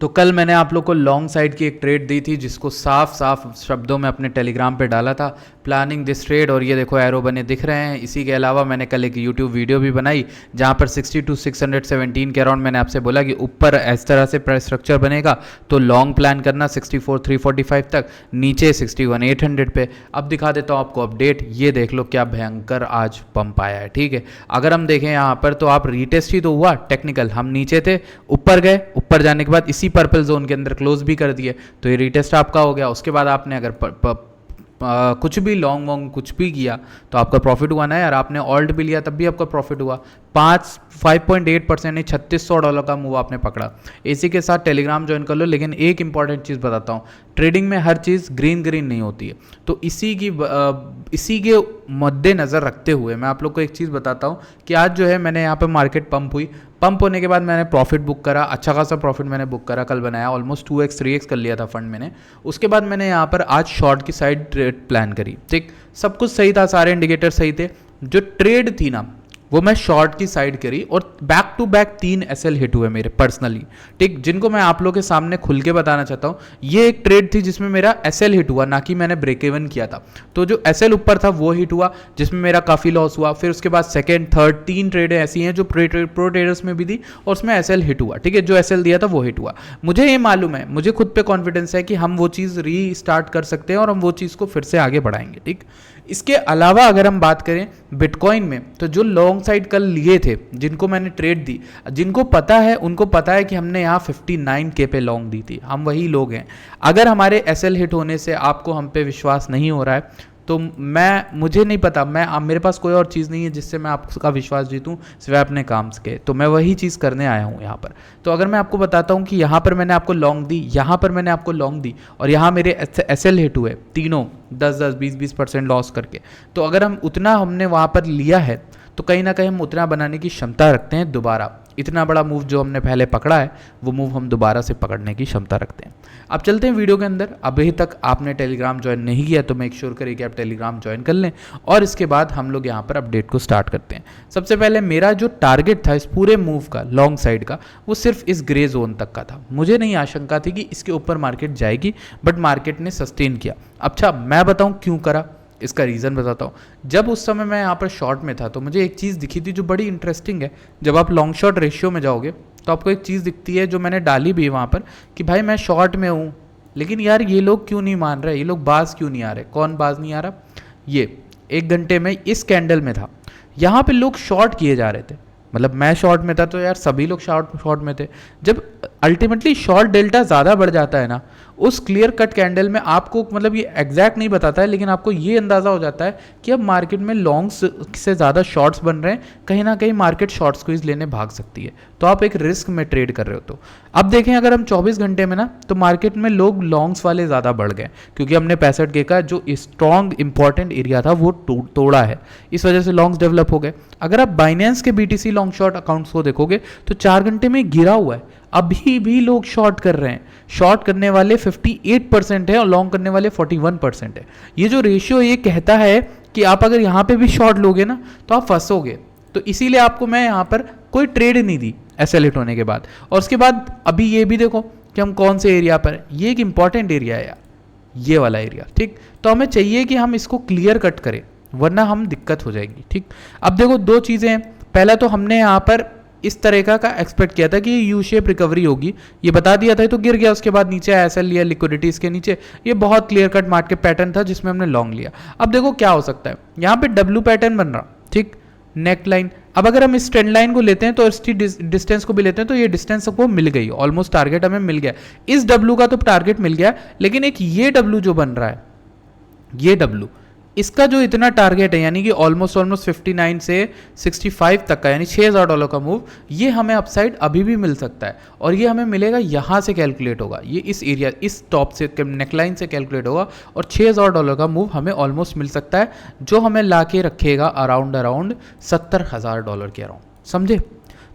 तो कल मैंने आप लोग को लॉन्ग साइड की एक ट्रेड दी थी जिसको साफ साफ शब्दों में अपने टेलीग्राम पे डाला था, प्लानिंग दिस ट्रेड, और ये देखो एरो बने दिख रहे हैं। इसी के अलावा मैंने कल एक यूट्यूब वीडियो भी बनाई जहाँ पर 62,617 के अराउंड मैंने आपसे बोला कि ऊपर इस तरह से प्राइस स्ट्रक्चर बनेगा तो लॉन्ग प्लान करना 64,345 तक, नीचे 61,800 पे। अब दिखा देता हूँ आपको अपडेट, ये देख लो क्या भयंकर आज पंप आया है। ठीक है, अगर हम देखें यहाँ पर तो आप रीटेस्ट ही तो हुआ टेक्निकल, हम नीचे थे ऊपर गए, ऊपर जाने के बाद इसी पर्पल जोन के अंदर क्लोज भी कर दिए, तो ये रीटेस्ट आपका हो गया। उसके बाद आपने अगर कुछ भी लॉन्ग वॉन्ग कुछ भी किया तो आपका प्रॉफिट हुआ ना यार। आपने ऑल्ट भी लिया तब भी आपका प्रॉफिट हुआ। 5.8% नहीं, $3600 का मूव आपने पकड़ा। इसी के साथ टेलीग्राम ज्वाइन कर लो। लेकिन एक इंपॉर्टेंट चीज़ बताता हूँ, ट्रेडिंग में हर चीज़ ग्रीन ग्रीन नहीं होती है, तो इसी के मद्देनज़र रखते हुए मैं आप लोग को एक चीज़ बताता हूँ कि आज जो है मैंने यहाँ पे मार्केट पंप हुई, पंप होने के बाद मैंने प्रॉफिट बुक करा, अच्छा खासा प्रॉफिट मैंने बुक करा, कल बनाया ऑलमोस्ट 2x 3x कर लिया था फंड मैंने। उसके बाद मैंने यहाँ पर आज शॉर्ट की साइड ट्रेड प्लान करी। ठीक, सब कुछ सही था, सारे इंडिकेटर सही थे। जो ट्रेड थी ना वो मैं शॉर्ट की साइड करी और back to back 3 SL hit हुए मेरे पर्सनली। ठीक, जिनको मैं आप लोगों के सामने खुल के बताना चाहता हूँ। ये एक ट्रेड थी जिसमें मेरा एसएल हिट हुआ, ना कि मैंने ब्रेक इवन किया था। तो जो एसएल ऊपर था वो हिट हुआ जिसमें मेरा काफ़ी लॉस हुआ। फिर उसके बाद सेकेंड थर्ड 3 ट्रेडें ऐसी हैं जो प्रो ट्रेडर्स में भी दी और उसमें एसएल हिट हुआ। ठीक है, जो एसएल दिया था वो हिट हुआ। मुझे ये मालूम है, मुझे खुद पे कॉन्फिडेंस है कि हम वो चीज़ रीस्टार्ट कर सकते हैं और हम वो चीज़ को फिर से आगे बढ़ाएंगे। ठीक, इसके अलावा अगर हम बात करें बिटकॉइन में, तो जो लॉन्ग साइड कल लिए थे, जिनको मैंने ट्रेड दी, जिनको पता है उनको पता है कि हमने यहाँ 59K पे लॉन्ग दी थी, हम वही लोग हैं। अगर हमारे एसएल हिट होने से आपको हम पे विश्वास नहीं हो रहा है तो मुझे नहीं पता, मेरे पास कोई और चीज़ नहीं है जिससे मैं आपका विश्वास जीतूं सिवाय अपने काम के, तो मैं वही चीज़ करने आया हूँ यहाँ पर। तो अगर मैं आपको बताता हूँ कि यहाँ पर मैंने आपको लॉन्ग दी, यहाँ पर मैंने आपको लॉन्ग दी और यहाँ मेरे एसएल हिट हुए तीनों 10-10 20-20% लॉस करके, तो अगर हम उतना हमने वहाँ पर लिया है तो कहीं ना कहीं हम उतना बनाने की क्षमता रखते हैं दोबारा। इतना बड़ा मूव जो हमने पहले पकड़ा है वो मूव हम दोबारा से पकड़ने की क्षमता रखते हैं। अब चलते हैं वीडियो के अंदर। अभी तक आपने टेलीग्राम ज्वाइन नहीं किया तो मेक श्योर करिए कि आप टेलीग्राम ज्वाइन कर लें और इसके बाद हम लोग यहाँ पर अपडेट को स्टार्ट करते हैं। सबसे पहले मेरा जो टारगेट था इस पूरे मूव का लॉन्ग साइड का, वो सिर्फ इस ग्रे जोन तक का था। मुझे नहीं आशंका थी कि इसके ऊपर मार्केट जाएगी, बट मार्केट ने सस्टेन किया। अच्छा, मैं बताऊँ क्यों करा, इसका रीज़न बताता हूँ। जब उस समय मैं यहाँ पर शॉर्ट में था तो मुझे एक चीज़ दिखी थी जो बड़ी इंटरेस्टिंग है। जब आप लॉन्ग शॉर्ट रेशियो में जाओगे तो आपको एक चीज़ दिखती है जो मैंने डाली भी वहाँ पर कि भाई मैं शॉर्ट में हूँ, लेकिन यार ये लोग क्यों नहीं मान रहे, ये लोग बाज क्यों नहीं आ रहे। कौन बाज नहीं आ रहा? ये 1 घंटे में इस कैंडल में था, यहाँ पे लोग शॉर्ट किए जा रहे थे। मतलब मैं शॉर्ट में था तो यार सभी लोग शॉर्ट में थे। जब अल्टीमेटली शॉर्ट डेल्टा ज़्यादा बढ़ जाता है ना, उस क्लियर कट कैंडल में आपको, मतलब ये एग्जैक्ट नहीं बताता है लेकिन आपको ये अंदाज़ा हो जाता है कि अब मार्केट में लॉन्ग्स से ज़्यादा शॉर्ट्स बन रहे हैं, कहीं ना कहीं मार्केट शॉर्ट स्क्वीज लेने भाग सकती है, तो आप एक रिस्क में ट्रेड कर रहे हो। तो अब देखें अगर हम 24 घंटे में ना, तो मार्केट में लोग लॉन्ग्स वाले ज़्यादा बढ़ गए क्योंकि हमने 65K का जो स्ट्रॉन्ग इंपॉर्टेंट एरिया था वो तोड़ा है, इस वजह से लॉन्ग्स डेवलप हो गए। अगर आप बाइनेंस के BTC लॉन्ग शॉर्ट अकाउंट्स को देखोगे तो 4 घंटे में गिरा हुआ है, अभी भी लोग शॉर्ट कर रहे हैं। शॉर्ट करने वाले 58% है और लॉन्ग करने वाले 41% है। ये जो रेशियो ये कहता है कि आप अगर यहाँ पे भी शॉर्ट लोगे ना तो आप फंसोगे। तो इसीलिए आपको मैं यहाँ पर कोई ट्रेड नहीं दी एसएल हिट होने के बाद। और उसके बाद अभी ये भी देखो कि हम कौन से एरिया पर है, ये एक इंपॉर्टेंट एरिया है यार, ये वाला एरिया। ठीक, तो हमें चाहिए कि हम इसको क्लियर कट करें वरना हम दिक्कत हो जाएगी। ठीक, अब देखो 2 चीज़ें हैं। पहला तो हमने यहाँ पर इस तरह का एक्सपेक्ट किया था कि ये यू शेप रिकवरी होगी, ये बता दिया था, तो गिर गया। उसके बाद नीचे एसएल लिया, लिक्विडिटी इसके नीचे, ये बहुत क्लियर कट मार्केट पैटर्न था जिसमें हमने लॉन्ग लिया। अब देखो क्या हो सकता है, यहाँ पे डब्ल्यू पैटर्न बन रहा, ठीक, नेक लाइन। अब अगर हम इस ट्रेंड लाइन को लेते हैं तो इस डिस्टेंस को भी लेते हैं तो ये डिस्टेंस सबको मिल गई, ऑलमोस्ट टारगेट हमें मिल गया। इस डब्ल्यू का तो टारगेट मिल गया, लेकिन एक ये डब्ल्यू जो बन रहा है, ये डब्ल्यू, इसका जो इतना टारगेट है यानी कि ऑलमोस्ट 59 से 65 तक का, यानी $6,000 का मूव, ये हमें अपसाइड अभी भी मिल सकता है। और ये हमें मिलेगा यहाँ से कैलकुलेट होगा, ये इस एरिया, इस टॉप से नेकलाइन से कैलकुलेट होगा और $6,000 का मूव हमें ऑलमोस्ट मिल सकता है, जो हमें ला के रखेगा अराउंड $70,000 के अराउंड। समझे?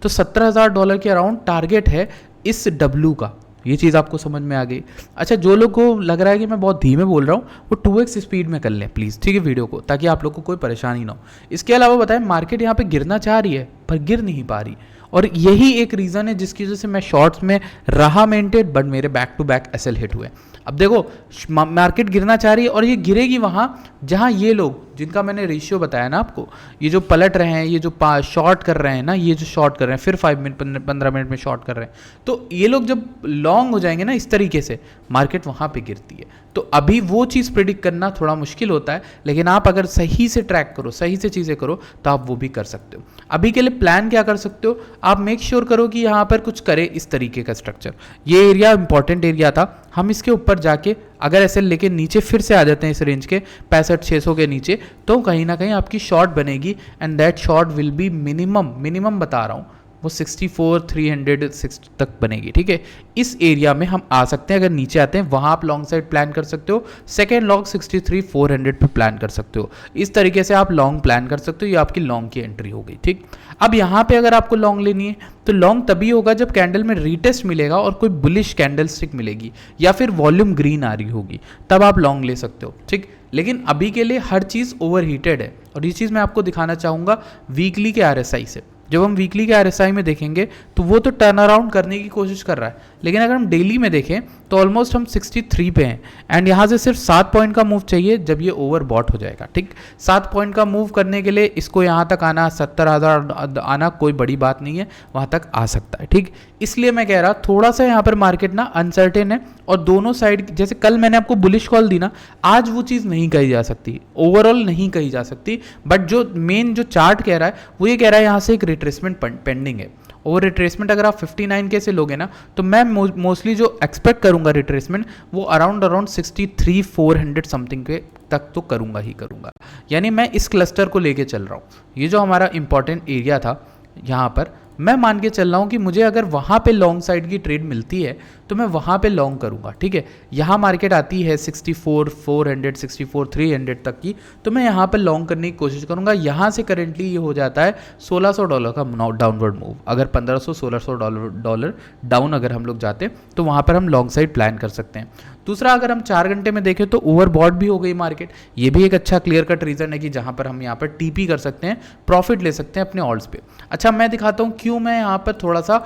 तो $70,000 के अराउंड टारगेट है इस डब्ल्यू का। ये चीज़ आपको समझ में आ गई। अच्छा, जो लोग को लग रहा है कि मैं बहुत धीमे बोल रहा हूँ वो 2x स्पीड में कर लें प्लीज़, ठीक है, वीडियो को, ताकि आप लोग को कोई परेशानी ना हो। इसके अलावा बताएं, मार्केट यहाँ पे गिरना चाह रही है पर गिर नहीं पा रही, और यही एक रीज़न है जिसकी वजह से मैं शॉर्ट्स में रहा मेंटेन, बट मेरे back to back SL hit हुए। अब देखो मार्केट गिरना चाह रही है और ये गिरेगी वहाँ जहाँ ये लोग जिनका मैंने रेशियो बताया ना आपको, ये जो पलट रहे हैं, ये जो शॉर्ट कर रहे हैं ना, ये जो शॉर्ट कर रहे हैं फिर 5 मिनट 15 मिनट में शॉर्ट कर रहे हैं, तो ये लोग जब लॉन्ग हो जाएंगे ना इस तरीके से, मार्केट वहाँ पे गिरती है। तो अभी वो चीज़ प्रिडिक्ट करना थोड़ा मुश्किल होता है, लेकिन आप अगर सही से ट्रैक करो, सही से चीज़ें करो, तो आप वो भी कर सकते हो। अभी के लिए प्लान क्या कर सकते हो, आप मेक श्योर करो कि यहाँ पर कुछ करे इस तरीके का स्ट्रक्चर। ये एरिया इंपॉर्टेंट एरिया था, हम इसके ऊपर जाके अगर ऐसे लेके नीचे फिर से आ जाते हैं इस रेंज के 6500 के नीचे, तो कहीं ना कहीं आपकी शॉर्ट बनेगी and that short will be minimum बता रहा हूँ वो 64,306 तक बनेगी। ठीक है, इस एरिया में हम आ सकते हैं। अगर नीचे आते हैं वहाँ आप लॉन्ग साइड प्लान कर सकते हो, सेकेंड लॉन्ग 63,400 पे प्लान कर सकते हो। इस तरीके से आप लॉन्ग प्लान कर सकते हो, ये आपकी लॉन्ग की एंट्री हो गई। ठीक, अब यहाँ पे अगर आपको लॉन्ग लेनी है तो लॉन्ग तभी होगा जब कैंडल में रीटेस्ट मिलेगा और कोई बुलिश कैंडल स्टिक मिलेगी या फिर वॉल्यूम ग्रीन आ रही होगी, तब आप लॉन्ग ले सकते हो। ठीक, लेकिन अभी के लिए हर चीज़ ओवरहीटेड है और ये चीज़ मैं आपको दिखाना चाहूँगा वीकली के आरएसआई से। जब हम वीकली के आरएसआई में देखेंगे तो वो तो टर्न अराउंड करने की कोशिश कर रहा है, लेकिन अगर हम डेली में देखें तो ऑलमोस्ट हम 63 पे हैं एंड यहाँ से सिर्फ 7 पॉइंट का मूव चाहिए जब ये ओवर बॉट हो जाएगा। ठीक, 7 पॉइंट का मूव करने के लिए इसको यहाँ तक आना, 70,000 आना कोई बड़ी बात नहीं है, वहाँ तक आ सकता है। ठीक, इसलिए मैं कह रहा थोड़ा सा यहाँ पर मार्केट ना अनसर्टेन है और दोनों साइड, जैसे कल मैंने आपको बुलिश कॉल दी ना, आज वो चीज़ नहीं कही जा सकती, ओवरऑल नहीं कही जा सकती, बट जो मेन जो चार्ट कह रहा है वो ये कह रहा है यहाँ से एक रिट्रेसमेंट पेंडिंग है। और रिट्रेसमेंट अगर आप 59 के से लोगे ना, तो मैं मोस्टली जो एक्सपेक्ट करूंगा रिट्रेसमेंट वो अराउंड 63,400 समथिंग के तक तो करूंगा ही करूंगा। यानी मैं इस क्लस्टर को लेके चल रहा हूँ। ये जो हमारा इंपॉर्टेंट एरिया था यहाँ पर, मैं मान के चल रहा हूँ कि मुझे अगर वहाँ पे लॉन्ग साइड की ट्रेड मिलती है तो मैं वहाँ पे लॉन्ग करूँगा। ठीक है, यहाँ मार्केट आती है 64,400 64,300 तक की, तो मैं यहाँ पे लॉन्ग करने की कोशिश करूँगा। यहाँ से करेंटली ये हो जाता है $1,600 का डाउनवर्ड मूव। अगर 1,500-1,600 डॉलर डाउन अगर हम लोग जाते हैं तो वहाँ पर हम लॉन्ग साइड प्लान कर सकते हैं। दूसरा, अगर हम 4 घंटे में देखें तो ओवरबॉट भी हो गई मार्केट। ये भी एक अच्छा क्लियर कट रीजन है कि जहाँ पर हम यहाँ पर टीपी कर सकते हैं, प्रॉफिट ले सकते हैं अपने ऑल्ट्स पे। अच्छा, मैं दिखाता हूँ क्यों मैं यहाँ पर थोड़ा सा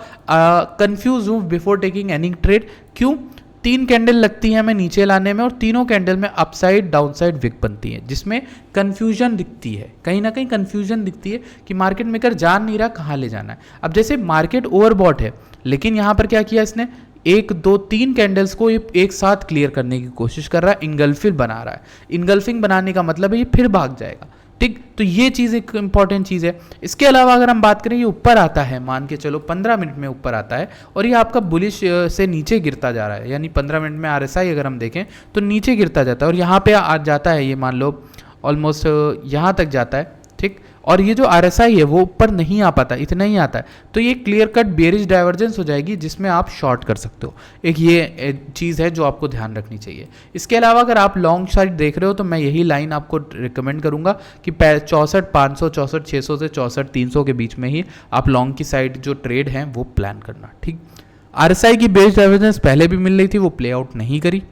कंफ्यूज हूँ बिफोर टेकिंग एनी ट्रेड। क्यों? 3 कैंडल लगती है हमें नीचे लाने में और तीनों कैंडल में अपसाइड डाउनसाइड विक बनती है, जिसमें कंफ्यूजन दिखती है, कहीं ना कहीं कंफ्यूजन दिखती है कि मार्केट मेकर जान नहीं रहा कहाँ ले जाना है। अब जैसे मार्केट ओवरबॉट है, लेकिन यहाँ पर क्या किया इसने, 1 2 3 कैंडल्स को ये एक साथ क्लियर करने की कोशिश कर रहा है, इनगल्फिंग बना रहा है। इनगल्फिंग बनाने का मतलब है ये फिर भाग जाएगा। ठीक, तो ये चीज़ एक इंपॉर्टेंट चीज़ है। इसके अलावा अगर हम बात करें, ये ऊपर आता है, मान के चलो 15 मिनट में ऊपर आता है और ये आपका बुलिश से नीचे गिरता जा रहा है, यानी 15 मिनट में आरएसआई अगर हम देखें तो नीचे गिरता जाता है और यहाँ पे आ जाता है, ये मान लो ऑलमोस्ट यहाँ तक जाता है। ठीक, और ये जो आरएसआई है वो ऊपर नहीं आ पाता, इतना ही आता है, तो ये क्लियर कट बेरिश डाइवर्जेंस हो जाएगी जिसमें आप शॉर्ट कर सकते हो। एक ये चीज़ है जो आपको ध्यान रखनी चाहिए। इसके अलावा अगर आप लॉन्ग साइड देख रहे हो तो मैं यही लाइन आपको रिकमेंड करूंगा कि 64,500 64,600 से 64,300 के बीच में ही आप लॉन्ग की साइड जो ट्रेड हैं वो प्लान करना। ठीक, आरएसआई की बेरिश डाइवर्जेंस पहले भी मिल रही थी, वो प्ले आउट नहीं करी।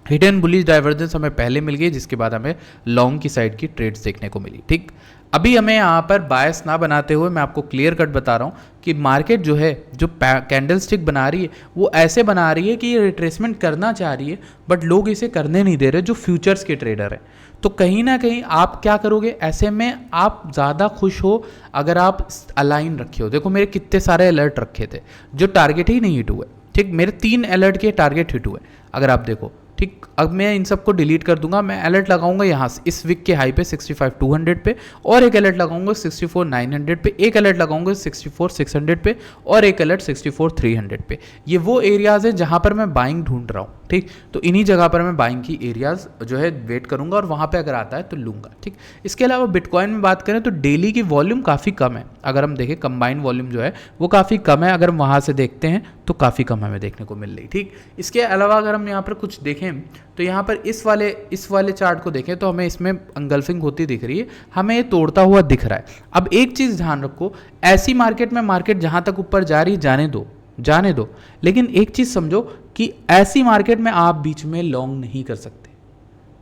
हिडन बुलिश डाइवर्जेंस हमें पहले मिल गई, जिसके बाद हमें लॉन्ग की साइड की ट्रेड्स देखने को मिली। ठीक, अभी हमें यहाँ पर बायस ना बनाते हुए मैं आपको क्लियर कट बता रहा हूँ कि मार्केट जो है, जो कैंडल स्टिक बना रही है वो ऐसे बना रही है कि ये रिट्रेसमेंट करना चाह रही है, बट लोग इसे करने नहीं दे रहे जो फ्यूचर्स के ट्रेडर हैं। तो कहीं ना कहीं आप क्या करोगे, ऐसे में आप ज़्यादा खुश हो अगर आप अलाइन रखे हो। देखो मेरे कितने सारे अलर्ट रखे थे जो टारगेट ही नहीं हिट हुए। ठीक, मेरे 3 अलर्ट के टारगेट हिट हुए अगर आप देखो। ठीक, अब मैं इन सबको डिलीट कर दूंगा। मैं अलर्ट लगाऊंगा यहाँ से इस वीक के हाई पे 65,200 पे, और एक अलर्ट लगाऊंगा 64,900 पे, एक अलर्ट लगाऊंगा 64,600 पे, और एक अलर्ट 64,300 पे। ये वो एरियाज है जहाँ पर मैं बाइंग ढूंढ रहा हूँ। ठीक, तो इन्हीं जगह पर मैं बाइंग की एरियाज जो है वेट करूंगा और वहाँ पे अगर आता है तो लूंगा। ठीक, इसके अलावा बिटकॉइन में बात करें तो डेली की वॉल्यूम काफ़ी कम है। अगर हम देखें कंबाइंड वॉल्यूम जो है वो काफ़ी कम है, अगर हम वहाँ से देखते हैं तो काफ़ी कम हमें देखने को मिल रही। ठीक, इसके अलावा अगर हम यहाँ पर कुछ देखें तो यहाँ पर इस वाले चार्ट को देखें तो हमें इसमें अंगल्फिंग होती दिख रही है, हमें ये तोड़ता हुआ दिख रहा है। अब एक चीज़ ध्यान रखो, ऐसी मार्केट में मार्केट जहाँ तक ऊपर जा रही जाने दो, लेकिन एक चीज़ समझो कि ऐसी मार्केट में आप बीच में लॉन्ग नहीं कर सकते।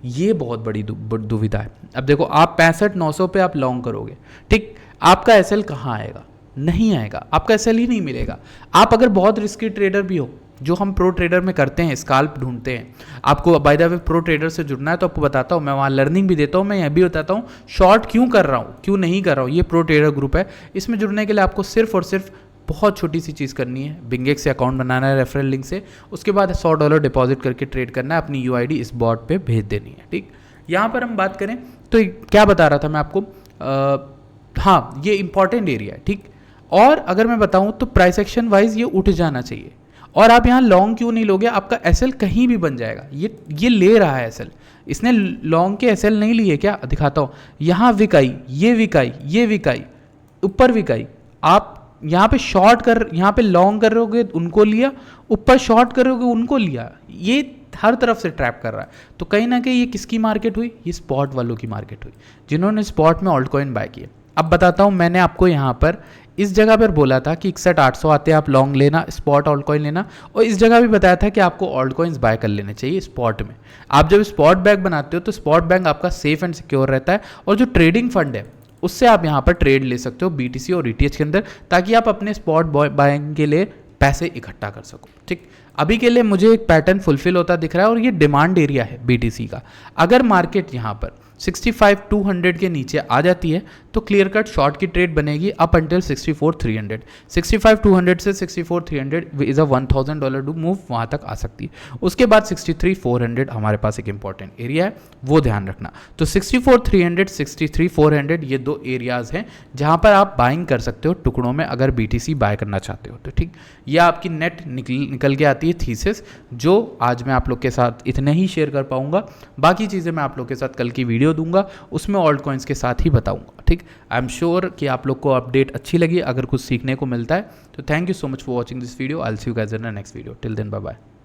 ये बहुत बड़ी दुविधा है। अब देखो आप 65,900 पे आप लॉन्ग करोगे, ठीक, आपका एसएल कहाँ आएगा, नहीं आएगा, आपका एसएल ही नहीं मिलेगा। आप अगर बहुत रिस्की ट्रेडर भी हो, जो हम प्रो ट्रेडर में करते हैं, स्काल्प ढूंढते हैं, आपको by the way pro trader से जुड़ना है तो आपको बताता हूँ, मैं वहाँ लर्निंग भी देता हूँ, मैं यह भी बताता हूँ शॉर्ट क्यों कर रहा हूँ, क्यों नहीं कर रहा हूँ। ये प्रो ट्रेडर ग्रुप है, इसमें जुड़ने के लिए आपको सिर्फ और सिर्फ बहुत छोटी सी चीज़ करनी है, बिंगेक्स से अकाउंट बनाना है रेफरल लिंक से, उसके बाद $100 डिपॉजिट करके ट्रेड करना है, अपनी यूआईडी इस बॉट पे भेज देनी है। ठीक, यहाँ पर हम बात करें तो क्या बता रहा था मैं आपको, हाँ ये इंपॉर्टेंट एरिया है। ठीक, और अगर मैं बताऊँ तो प्राइस एक्शन वाइज ये उठ जाना चाहिए, और आप यहाँ लॉन्ग क्यों नहीं लोगे, आपका एसएल कहीं भी बन जाएगा। ये ले रहा है एसएल, इसने लॉन्ग के एसएल नहीं लिए क्या, दिखाता हूँ, यहाँ विकाई, ये विकाई, ये विकाई, ऊपर विकाई, आप यहाँ पे शॉर्ट कर, यहाँ पे लॉन्ग कर रहोगे उनको लिया, ऊपर शॉर्ट करोगे उनको लिया, ये हर तरफ से ट्रैप कर रहा है। तो कहीं ना कहीं ये किसकी मार्केट हुई, ये स्पॉट वालों की मार्केट हुई, जिन्होंने स्पॉट में ऑल्ट कॉइन बाय किए। अब बताता हूँ, मैंने आपको यहाँ पर इस जगह पर बोला था कि 61,800 आते हैं आप लॉन्ग लेना, स्पॉट ऑल्ट कॉइन लेना, और इस जगह भी बताया था कि आपको ऑल्ट कॉइन्स बाय कर लेने चाहिए स्पॉट में। आप जब स्पॉट बैंक बनाते हो तो स्पॉट बैंक आपका सेफ एंड सिक्योर रहता है, और जो ट्रेडिंग फंड है उससे आप यहाँ पर ट्रेड ले सकते हो बीटीसी और ईटीएच के अंदर, ताकि आप अपने स्पॉट बाइंग के लिए पैसे इकट्ठा कर सको। ठीक, अभी के लिए मुझे एक पैटर्न फुलफिल होता दिख रहा है, और ये डिमांड एरिया है बीटीसी का। अगर मार्केट यहाँ पर 65,200 के नीचे आ जाती है तो क्लियर कट शॉर्ट की ट्रेड बनेगी अप अंटिल 64,300। 65,200 से 64,300 इज अ $1,000 टू मूव, वहाँ तक आ सकती है। उसके बाद 63,400 हमारे पास एक इंपॉर्टेंट एरिया है, वो ध्यान रखना। तो 64,300, 63,400 ये दो एरियाज हैं जहाँ पर आप बाइंग कर सकते हो टुकड़ों में, अगर बीटीसी बाय करना चाहते हो तो। ठीक, यह आपकी नेट निकल के आती है थीसिस, जो आज मैं आप लोग के साथ इतने ही शेयर कर पाऊंगा। बाकी चीज़ें मैं आप लोग के साथ कल की वीडियो दूंगा, उसमें ऑल्ट कॉइन्स के साथ ही बताऊंगा। ठीक, आई एम श्योर कि आप लोग को अपडेट अच्छी लगी, अगर कुछ सीखने को मिलता है तो thank you so much for watching this video. I will see you guys in the next video. Till then bye bye.